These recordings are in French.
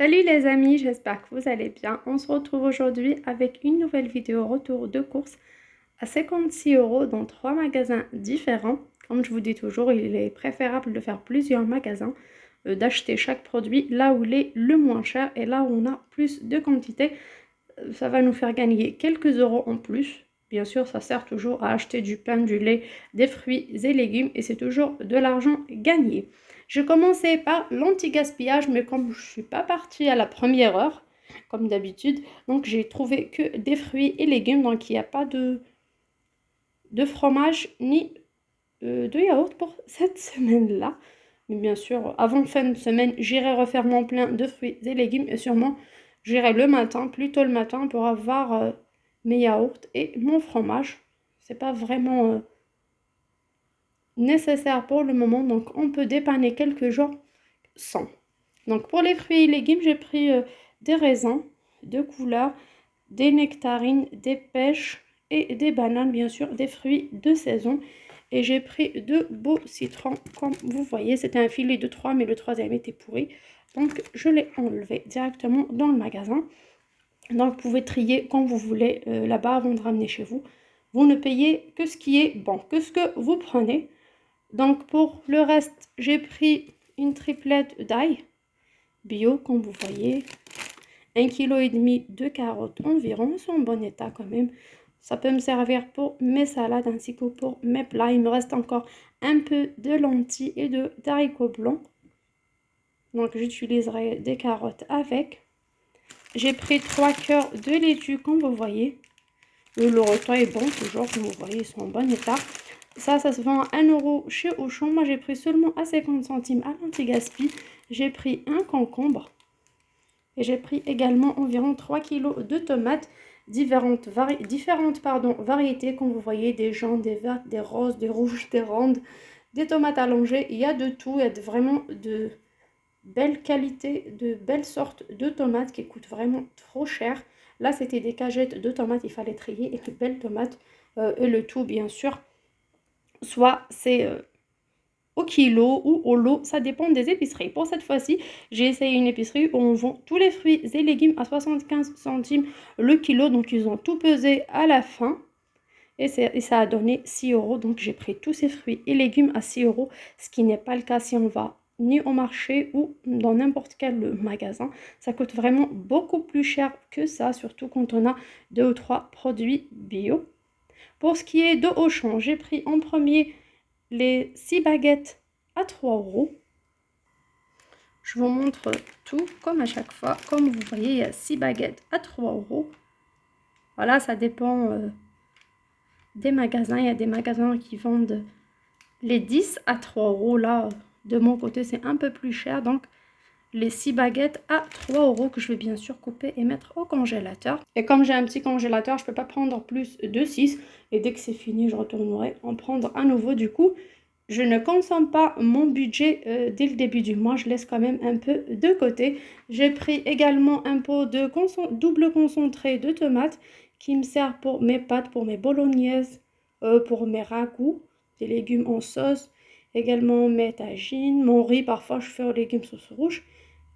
Salut les amis, j'espère que vous allez bien. On se retrouve aujourd'hui avec une nouvelle vidéo retour de course à 56 € dans 3 magasins différents. Comme je vous dis toujours, il est préférable de faire plusieurs magasins, d'acheter chaque produit là où il est le moins cher et là où on a plus de quantité. Ça va nous faire gagner quelques euros en plus. Bien sûr, ça sert toujours à acheter du pain, du lait, des fruits et légumes et c'est toujours de l'argent gagné. Je commençais par l'anti-gaspillage, mais comme je ne suis pas partie à la première heure, comme d'habitude, donc j'ai trouvé que des fruits et légumes, donc il n'y a pas de fromage ni de yaourt pour cette semaine-là. Mais bien sûr, avant fin de semaine, j'irai refaire mon plein de fruits et légumes et sûrement j'irai le matin, plutôt le matin, pour avoir mes yaourts et mon fromage. C'est pas vraiment nécessaire pour le moment, donc on peut dépanner quelques jours sans. Donc pour les fruits et légumes, j'ai pris des raisins de couleur, des nectarines, des pêches et des bananes, bien sûr, des fruits de saison. Et j'ai pris deux beaux citrons, comme vous voyez, c'était un filet de 3, mais le troisième était pourri. Donc je l'ai enlevé directement dans le magasin. Donc vous pouvez trier quand vous voulez là-bas avant de ramener chez vous. Vous ne payez que ce qui est bon, que ce que vous prenez. Donc pour le reste, j'ai pris une triplette d'ail bio, comme vous voyez. 1,5 kg de carottes environ, elles sont en bon état quand même. Ça peut me servir pour mes salades ainsi que pour mes plats. Il me reste encore un peu de lentilles et d'haricots blancs. Donc j'utiliserai des carottes avec. J'ai pris 3 cœurs de laitue, comme vous voyez. Le rotin est bon, toujours, comme vous voyez, ils sont en bon état. Ça se vend à 1 € chez Auchan. Moi, j'ai pris seulement à 50 centimes à l'anti-gaspi. J'ai pris un concombre. Et j'ai pris également environ 3 kg de tomates, différentes variétés, comme vous voyez, des jaunes, des vertes, des roses, des rouges, des rondes, des tomates allongées. Il y a de tout, il y a vraiment de belles qualités, de belles sortes de tomates qui coûtent vraiment trop cher. Là, c'était des cagettes de tomates, il fallait trier, et de belles tomates, et le tout, bien sûr, soit c'est au kilo ou au lot, ça dépend des épiceries. Pour cette fois-ci, j'ai essayé une épicerie où on vend tous les fruits et légumes à 75 centimes le kilo. Donc, ils ont tout pesé à la fin. Et ça a donné 6 €. Donc, j'ai pris tous ces fruits et légumes à 6 €. Ce qui n'est pas le cas si on va ni au marché ou dans n'importe quel magasin. Ça coûte vraiment beaucoup plus cher que ça, surtout quand on a 2 ou 3 produits bio. Pour ce qui est de Auchan, j'ai pris en premier les 6 baguettes à 3 €. Je vous montre tout comme à chaque fois. Comme vous voyez, il y a 6 baguettes à 3 €. Voilà, ça dépend des magasins. Il y a des magasins qui vendent les 10 à 3 €. Là, de mon côté, c'est un peu plus cher. Donc, les 6 baguettes à 3 € que je vais bien sûr couper et mettre au congélateur. Et comme j'ai un petit congélateur, je ne peux pas prendre plus de 6. Et dès que c'est fini, je retournerai en prendre à nouveau. Du coup, je ne consomme pas mon budget dès le début du mois. Je laisse quand même un peu de côté. J'ai pris également un pot de double concentré de tomates qui me sert pour mes pâtes, pour mes bolognaises, pour mes ragoûts, des légumes en sauce. Également mes tagines, mon riz, parfois je fais aux légumes sauce rouge.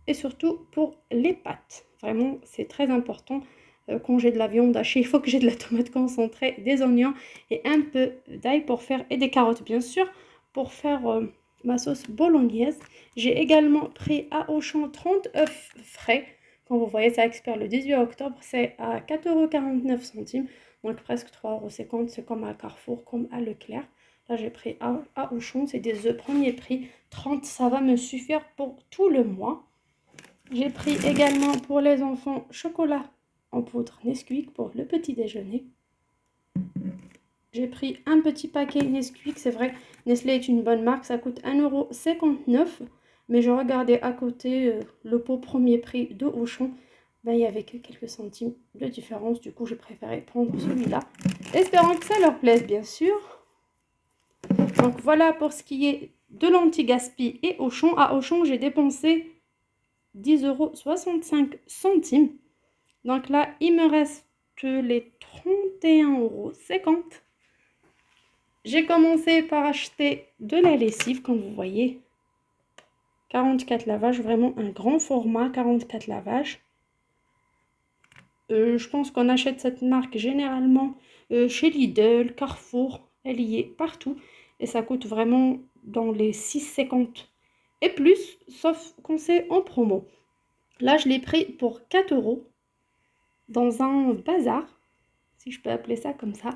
Et surtout pour les pâtes. Vraiment, c'est très important. Quand j'ai de la viande hachée, il faut que j'ai de la tomate concentrée, des oignons et un peu d'ail pour faire, et des carottes bien sûr, pour faire ma sauce bolognaise. J'ai également pris à Auchan 30 œufs frais. Comme vous voyez, ça expire le 18 octobre. C'est à 4,49 €. Donc presque 3,50 €. C'est comme à Carrefour, comme à Leclerc. Là, j'ai pris à Auchan. C'est des œufs premier prix. 30, ça va me suffire pour tout le mois. J'ai pris également pour les enfants chocolat en poudre Nesquik pour le petit déjeuner. J'ai pris un petit paquet Nesquik. C'est vrai, Nestlé est une bonne marque. Ça coûte 1,59 €. Mais je regardais à côté le pot premier prix de Auchan. Ben, il n'y avait que quelques centimes de différence. Du coup, j'ai préféré prendre celui-là. Espérant que ça leur plaise, bien sûr. Donc, voilà pour ce qui est de l'anti-gaspi et Auchan. À Auchan, j'ai dépensé 10,65 €. Donc là, il me reste les 31,50 €. J'ai commencé par acheter de la lessive, comme vous voyez. 44 lavages, vraiment un grand format, 44 lavages. Je pense qu'on achète cette marque généralement chez Lidl, Carrefour, elle y est partout. Et ça coûte vraiment dans les 6,50 et plus, sauf quand c'est en promo. Là, je l'ai pris pour 4 euros dans un bazar, si je peux appeler ça comme ça,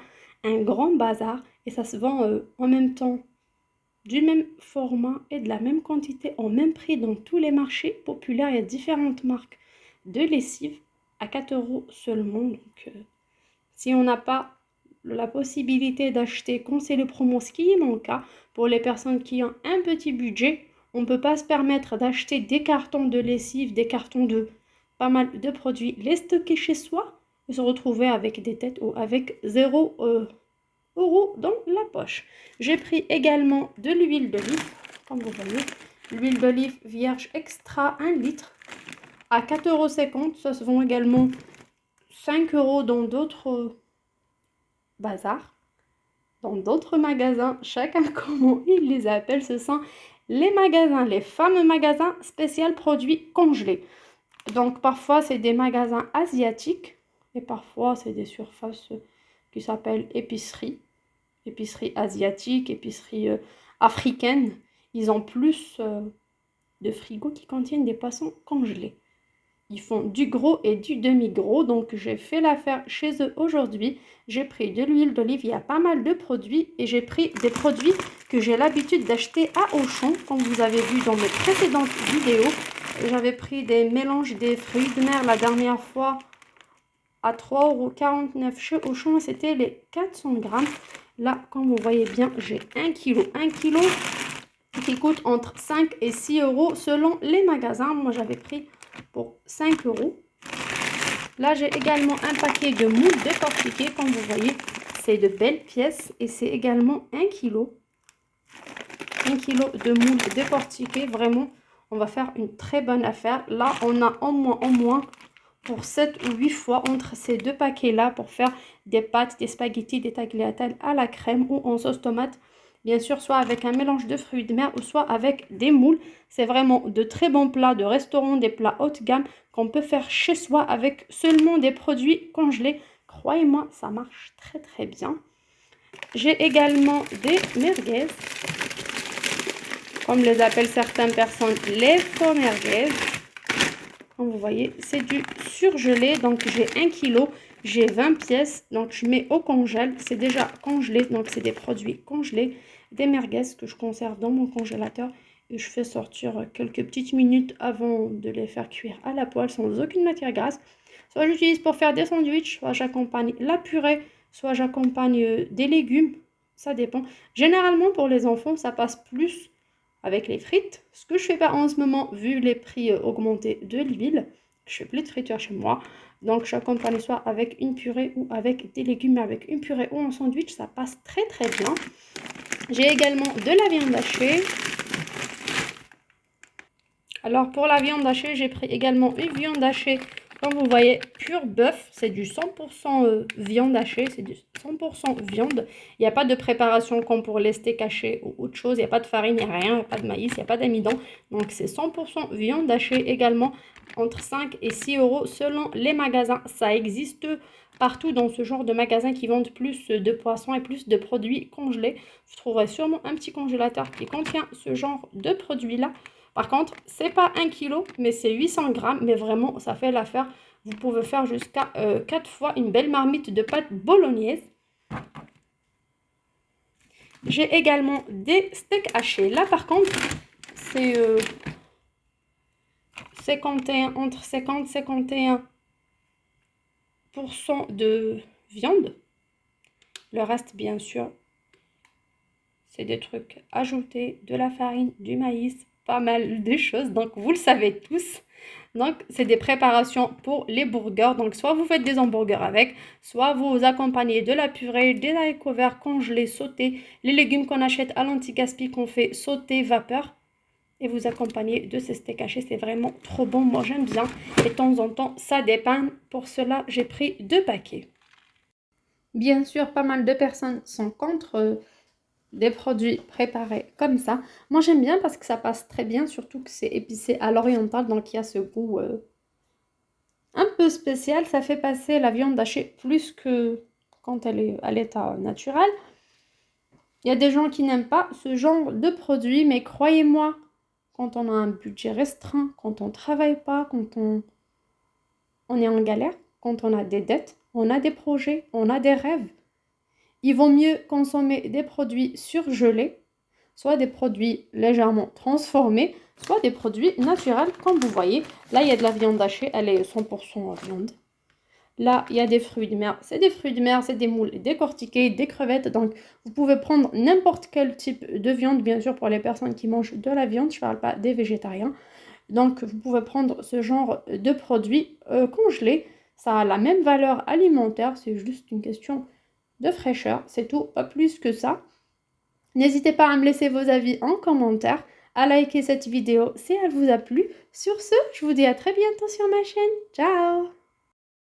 un grand bazar. Et ça se vend en même temps, du même format et de la même quantité, en même prix dans tous les marchés populaires. Il y a différentes marques de lessive à 4 euros seulement. Donc, si on n'a pas la possibilité d'acheter quand c'est le promo, ce qui est mon cas, pour les personnes qui ont un petit budget, on ne peut pas se permettre d'acheter des cartons de lessive, des cartons de pas mal de produits, les stocker chez soi et se retrouver avec des têtes ou avec 0 euros dans la poche. J'ai pris également de l'huile d'olive, comme vous voyez, l'huile d'olive vierge extra 1 litre à 4,50 €. Ça se vend également 5 euros dans d'autres bazars, dans d'autres magasins, chacun comment il les appelle. Ce sont les magasins, les fameux magasins spécial produits congelés. Donc parfois c'est des magasins asiatiques et parfois c'est des surfaces qui s'appellent épicerie asiatique, épicerie africaine. Ils ont plus de frigos qui contiennent des poissons congelés. Ils font du gros et du demi-gros, donc j'ai fait l'affaire chez eux aujourd'hui. J'ai pris de l'huile d'olive, il y a pas mal de produits et j'ai pris des produits que j'ai l'habitude d'acheter à Auchan, comme vous avez vu dans mes précédentes vidéos. J'avais pris des mélanges des fruits de mer la dernière fois à 3,49 € chez Auchan, c'était les 400 grammes. Là, comme vous voyez bien, j'ai 1 kg. 1 kg qui coûte entre 5 et 6 euros selon les magasins. Moi, j'avais pris pour 5 euros. Là, j'ai également un paquet de moules décortiquées. Comme vous voyez, c'est de belles pièces et c'est également 1 kg. 1 kg de moules décortiquées. Vraiment, on va faire une très bonne affaire. Là, on a en moins pour 7 ou 8 fois entre ces deux paquets-là pour faire des pâtes, des spaghettis, des tagliatelles à la crème ou en sauce tomate. Bien sûr, soit avec un mélange de fruits de mer ou soit avec des moules. C'est vraiment de très bons plats de restaurant, des plats haut de gamme qu'on peut faire chez soi avec seulement des produits congelés. Croyez-moi, ça marche très très bien. J'ai également des merguez, comme les appellent certaines personnes, les faux merguez. Comme vous voyez, c'est du surgelé. Donc, j'ai 1 kg, j'ai 20 pièces. Donc, je mets au congèle. C'est déjà congelé. Donc, c'est des produits congelés. Des merguez que je conserve dans mon congélateur. Et je fais sortir quelques petites minutes avant de les faire cuire à la poêle sans aucune matière grasse. Soit j'utilise pour faire des sandwichs, soit j'accompagne la purée, soit j'accompagne des légumes. Ça dépend. Généralement, pour les enfants, ça passe plus avec les frites, ce que je fais pas en ce moment vu les prix augmentés de l'huile. Je fais plus de friture chez moi, donc j'accompagne soit avec une purée ou avec des légumes. Avec une purée ou un sandwich, ça passe très très bien. J'ai également de la viande hachée. Alors pour la viande hachée, j'ai pris également une viande hachée, comme vous voyez, pur bœuf. C'est du 100% viande hachée, c'est du 100% viande. Il n'y a pas de préparation comme pour les steaks hachés ou autre chose. Il n'y a pas de farine, il n'y a rien, il n'y a pas de maïs, il n'y a pas d'amidon. Donc c'est 100% viande hachée également, entre 5 et 6 euros selon les magasins. Ça existe partout dans ce genre de magasins qui vendent plus de poissons et plus de produits congelés. Vous trouverez sûrement un petit congélateur qui contient ce genre de produits-là. Par contre, c'est pas 1 kg, mais c'est 800 grammes. Mais vraiment, ça fait l'affaire. Vous pouvez faire jusqu'à 4 fois une belle marmite de pâte bolognaise. J'ai également des steaks hachés. Là, par contre, c'est 51, entre 50 et 51% de viande. Le reste, bien sûr, c'est des trucs ajoutés, de la farine, du maïs, pas mal de choses. Donc, vous le savez tous. Donc, c'est des préparations pour les burgers. Donc, soit vous faites des hamburgers avec, soit vous accompagnez de la purée, des haricots verts congelés, sautés, les légumes qu'on achète à l'anti-gaspi qu'on fait sauter vapeur. Et vous accompagnez de ces steaks hachés. C'est vraiment trop bon. Moi, j'aime bien. Et de temps en temps, ça dépanne. Pour cela, j'ai pris 2 paquets. Bien sûr, pas mal de personnes sont contre des produits préparés comme ça. Moi, j'aime bien parce que ça passe très bien, surtout que c'est épicé à l'oriental, donc il y a ce goût un peu spécial. Ça fait passer la viande hachée plus que quand elle est à l'état naturel. Il y a des gens qui n'aiment pas ce genre de produit, mais croyez-moi, quand on a un budget restreint, quand on ne travaille pas, quand on est en galère, quand on a des dettes, on a des projets, on a des rêves, il vaut mieux consommer des produits surgelés, soit des produits légèrement transformés, soit des produits naturels, comme vous voyez. Là, il y a de la viande hachée, elle est 100% viande. Là, il y a des fruits de mer. C'est des fruits de mer, c'est des moules décortiqués, des crevettes. Donc, vous pouvez prendre n'importe quel type de viande, bien sûr, pour les personnes qui mangent de la viande. Je ne parle pas des végétariens. Donc, vous pouvez prendre ce genre de produits congelés. Ça a la même valeur alimentaire, c'est juste une question de fraîcheur. C'est tout, pas plus que ça. N'hésitez pas à me laisser vos avis en commentaire, à liker cette vidéo si elle vous a plu. Sur ce, je vous dis à très bientôt sur ma chaîne. Ciao!